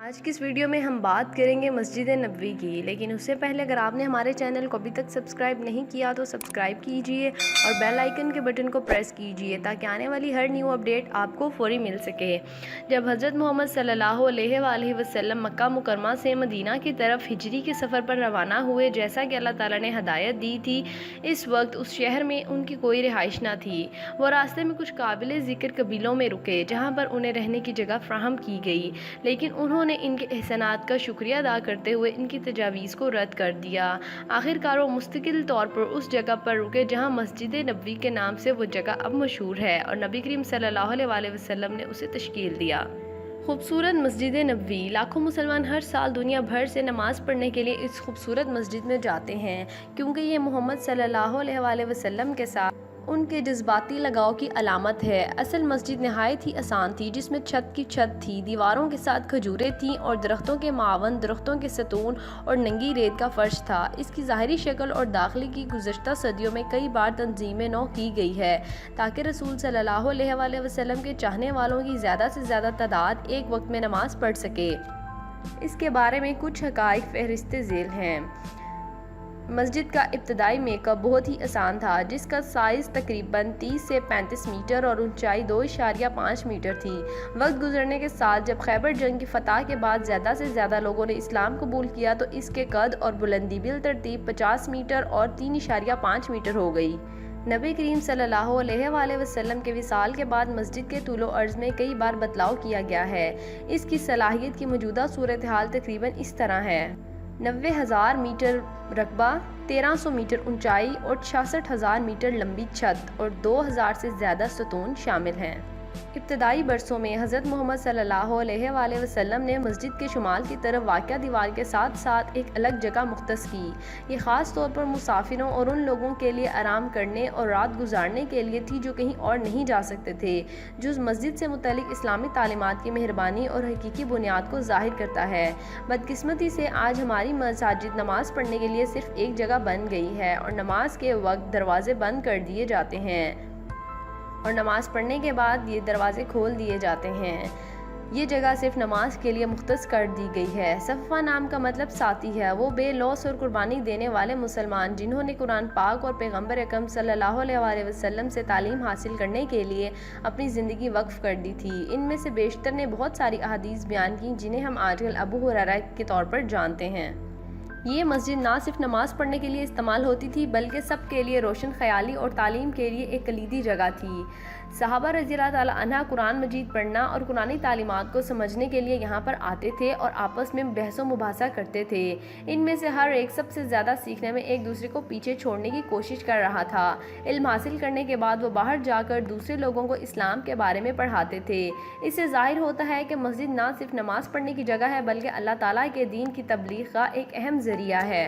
آج کی اس ویڈیو میں ہم بات کریں گے مسجد نبوی کی، لیکن اس سے پہلے اگر آپ نے ہمارے چینل کو ابھی تک سبسکرائب نہیں کیا تو سبسکرائب کیجئے اور بیل آئیکن کے بٹن کو پریس کیجئے تاکہ آنے والی ہر نیو اپڈیٹ آپ کو فوری مل سکے۔ جب حضرت محمد صلی اللہ علیہ وآلہ وسلم مکہ مکرمہ سے مدینہ کی طرف ہجری کے سفر پر روانہ ہوئے، جیسا کہ اللہ تعالیٰ نے ہدایت دی تھی، اس وقت اس شہر میں ان کی کوئی رہائش نہ تھی۔ وہ راستے میں کچھ قابل ذکر قبیلوں میں رکے جہاں پر انہیں رہنے کی جگہ فراہم کی گئی، لیکن انہوں نے ان کے احسانات کا شکریہ ادا کرتے ہوئے ان کی تجاویز کو رد کر دیا۔ آخرکار وہ مستقل طور پر اس جگہ پر رکے جہاں مسجد نبوی کے نام سے وہ جگہ اب مشہور ہے، اور نبی کریم صلی اللہ علیہ وآلہ وسلم نے اسے تشکیل دیا۔ خوبصورت مسجد نبوی، لاکھوں مسلمان ہر سال دنیا بھر سے نماز پڑھنے کے لیے اس خوبصورت مسجد میں جاتے ہیں، کیونکہ یہ محمد صلی اللہ علیہ وآلہ وسلم کے ساتھ ان کے جذباتی لگاؤ کی علامت ہے۔ اصل مسجد نہایت ہی آسان تھی، جس میں چھت کی چھت تھی، دیواروں کے ساتھ کھجوریں تھیں اور درختوں کے معاون، درختوں کے ستون اور ننگی ریت کا فرش تھا۔ اس کی ظاہری شکل اور داخلے کی گزشتہ صدیوں میں کئی بار تنظیم نو کی گئی ہے تاکہ رسول صلی اللہ علیہ وآلہ وسلم کے چاہنے والوں کی زیادہ سے زیادہ تعداد ایک وقت میں نماز پڑھ سکے۔ اس کے بارے میں کچھ حقائق فہرست ذیل ہیں۔ مسجد کا ابتدائی میک اپ بہت ہی آسان تھا، جس کا سائز تقریباً 30 سے 35 میٹر اور اونچائی 2.5 میٹر تھی۔ وقت گزرنے کے ساتھ جب خیبر جنگ کی فتح کے بعد زیادہ سے زیادہ لوگوں نے اسلام قبول کیا تو اس کے قد اور بلندی بالترتیب 50 میٹر اور 3.5 میٹر ہو گئی۔ نبی کریم صلی اللہ علیہ وآلہ وسلم کے وصال کے بعد مسجد کے طول و عرض میں کئی بار بدلاؤ کیا گیا ہے۔ اس کی صلاحیت کی موجودہ صورتحال تقریباً اس طرح ہے: 90,000 میٹر رقبہ، 1300 میٹر اونچائی اور 66,000 میٹر لمبی چھت اور 2000 سے زیادہ ستون شامل ہیں۔ ابتدائی برسوں میں حضرت محمد صلی اللہ علیہ وآلہ وسلم نے مسجد کے شمال کی طرف واقع دیوار کے ساتھ ساتھ ایک الگ جگہ مختص کی۔ یہ خاص طور پر مسافروں اور ان لوگوں کے لیے آرام کرنے اور رات گزارنے کے لیے تھی جو کہیں اور نہیں جا سکتے تھے، جو مسجد سے متعلق اسلامی تعلیمات کی مہربانی اور حقیقی بنیاد کو ظاہر کرتا ہے۔ بدقسمتی سے آج ہماری مساجد نماز پڑھنے کے لیے صرف ایک جگہ بن گئی ہے، اور نماز کے وقت دروازے بند کر دیے جاتے ہیں اور نماز پڑھنے کے بعد یہ دروازے کھول دیے جاتے ہیں۔ یہ جگہ صرف نماز کے لیے مختص کر دی گئی ہے۔ صفوہ نام کا مطلب ساتھی ہے، وہ بے لوث اور قربانی دینے والے مسلمان جنہوں نے قرآن پاک اور پیغمبر اکرم صلی اللہ علیہ وآلہ وسلم سے تعلیم حاصل کرنے کے لیے اپنی زندگی وقف کر دی تھی۔ ان میں سے بیشتر نے بہت ساری احادیث بیان کی جنہیں ہم آج کل ابو ہریرہ کے طور پر جانتے ہیں۔ یہ مسجد نہ صرف نماز پڑھنے کے لیے استعمال ہوتی تھی بلکہ سب کے لیے روشن خیالی اور تعلیم کے لیے ایک کلیدی جگہ تھی۔ صحابہ رضی اللہ تعالیٰ عنہ قرآن مجید پڑھنا اور قرآنی تعلیمات کو سمجھنے کے لیے یہاں پر آتے تھے اور آپس میں بحث و مباحثہ کرتے تھے۔ ان میں سے ہر ایک سب سے زیادہ سیکھنے میں ایک دوسرے کو پیچھے چھوڑنے کی کوشش کر رہا تھا۔ علم حاصل کرنے کے بعد وہ باہر جا کر دوسرے لوگوں کو اسلام کے بارے میں پڑھاتے تھے۔ اس سے ظاہر ہوتا ہے کہ مسجد نہ صرف نماز پڑھنے کی جگہ ہے بلکہ اللہ تعالیٰ کے دین کی تبلیغ کا ایک اہم ذریعہ ہے۔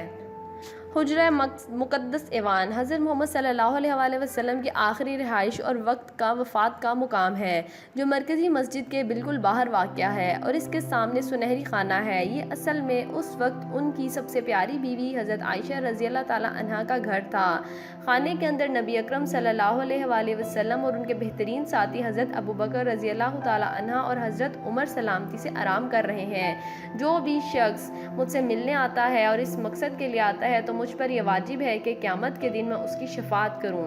حجرہ مقدس ایوان حضرت محمد صلی اللہ علیہ وآلہ وسلم کی آخری رہائش اور وقت کا وفات کا مقام ہے، جو مرکزی مسجد کے بالکل باہر واقع ہے اور اس کے سامنے سنہری خانہ ہے۔ یہ اصل میں اس وقت ان کی سب سے پیاری بیوی حضرت عائشہ رضی اللہ تعالیٰ عنہا کا گھر تھا۔ خانے کے اندر نبی اکرم صلی اللہ علیہ وآلہ وسلم اور ان کے بہترین ساتھی حضرت ابوبکر رضی اللہ تعالیٰ عنہ اور حضرت عمر سلامتی سے آرام کر رہے ہیں۔ جو بھی شخص مجھ سے ملنے آتا ہے اور اس مقصد کے لیے آتا ہے تو مجھ پر یہ واجب ہے کہ قیامت کے دن میں اس کی شفاعت کروں۔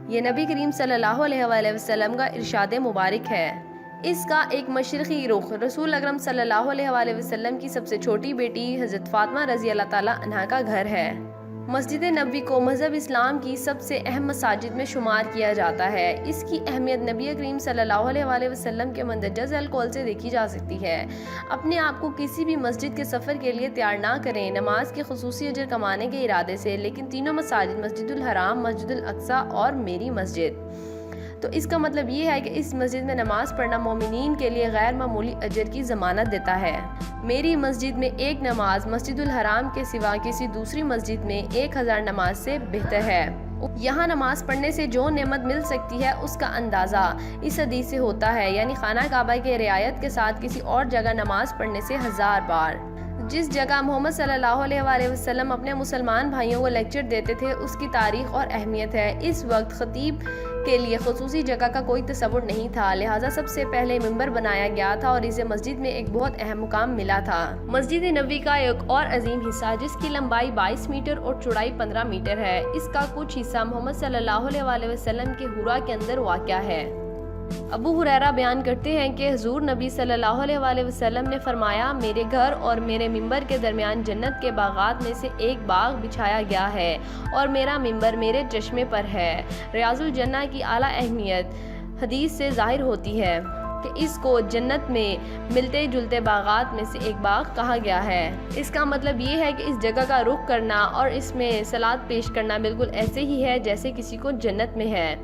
یہ نبی کریم صلی اللہ علیہ وآلہ وسلم کا ارشاد مبارک ہے۔ اس کا ایک مشرقی رخ رسول اکرم صلی اللہ علیہ وآلہ وسلم کی سب سے چھوٹی بیٹی حضرت فاطمہ رضی اللہ تعالیٰ عنہا کا گھر ہے۔ مسجد نبوی کو مذہب اسلام کی سب سے اہم مساجد میں شمار کیا جاتا ہے۔ اس کی اہمیت نبی کریم صلی اللہ علیہ وآلہ وسلم کے مندرجہ ذیل قول سے دیکھی جا سکتی ہے: اپنے آپ کو کسی بھی مسجد کے سفر کے لیے تیار نہ کریں نماز کے خصوصی اجر کمانے کے ارادے سے، لیکن تینوں مساجد مسجد الحرام، مسجد الاقصی اور میری مسجد۔ تو اس کا مطلب یہ ہے کہ اس مسجد میں نماز پڑھنا مومنین کے لیے غیر معمولی اجر کی ضمانت دیتا ہے۔ میری مسجد میں ایک نماز مسجد الحرام کے سوا کسی دوسری مسجد میں 1000 نماز سے بہتر ہے۔ یہاں نماز پڑھنے سے جو نعمت مل سکتی ہے اس کا اندازہ اس حدیث سے ہوتا ہے، یعنی خانہ کعبہ کے رعایت کے ساتھ کسی اور جگہ نماز پڑھنے سے 1000 بار۔ جس جگہ محمد صلی اللہ علیہ وآلہ وسلم اپنے مسلمان بھائیوں کو لیکچر دیتے تھے اس کی تاریخ اور اہمیت ہے۔ اس وقت خطیب کے لیے خصوصی جگہ کا کوئی تصور نہیں تھا، لہٰذا سب سے پہلے ممبر بنایا گیا تھا اور اسے مسجد میں ایک بہت اہم مقام ملا تھا۔ مسجد نبوی کا ایک اور عظیم حصہ جس کی لمبائی 22 میٹر اور چوڑائی 15 میٹر ہے، اس کا کچھ حصہ محمد صلی اللہ علیہ وسلم کے حرا کے اندر واقع ہے۔ ابو ہریرہ بیان کرتے ہیں کہ حضور نبی صلی اللہ علیہ وسلم نے فرمایا، میرے گھر اور میرے ممبر کے درمیان جنت کے باغات میں سے ایک باغ بچھایا گیا ہے اور میرا ممبر میرے چشمے پر ہے۔ ریاض الجنہ کی اعلیٰ اہمیت حدیث سے ظاہر ہوتی ہے کہ اس کو جنت میں ملتے جلتے باغات میں سے ایک باغ کہا گیا ہے۔ اس کا مطلب یہ ہے کہ اس جگہ کا رخ کرنا اور اس میں صلاۃ پیش کرنا بالکل ایسے ہی ہے جیسے کسی کو جنت میں ہے۔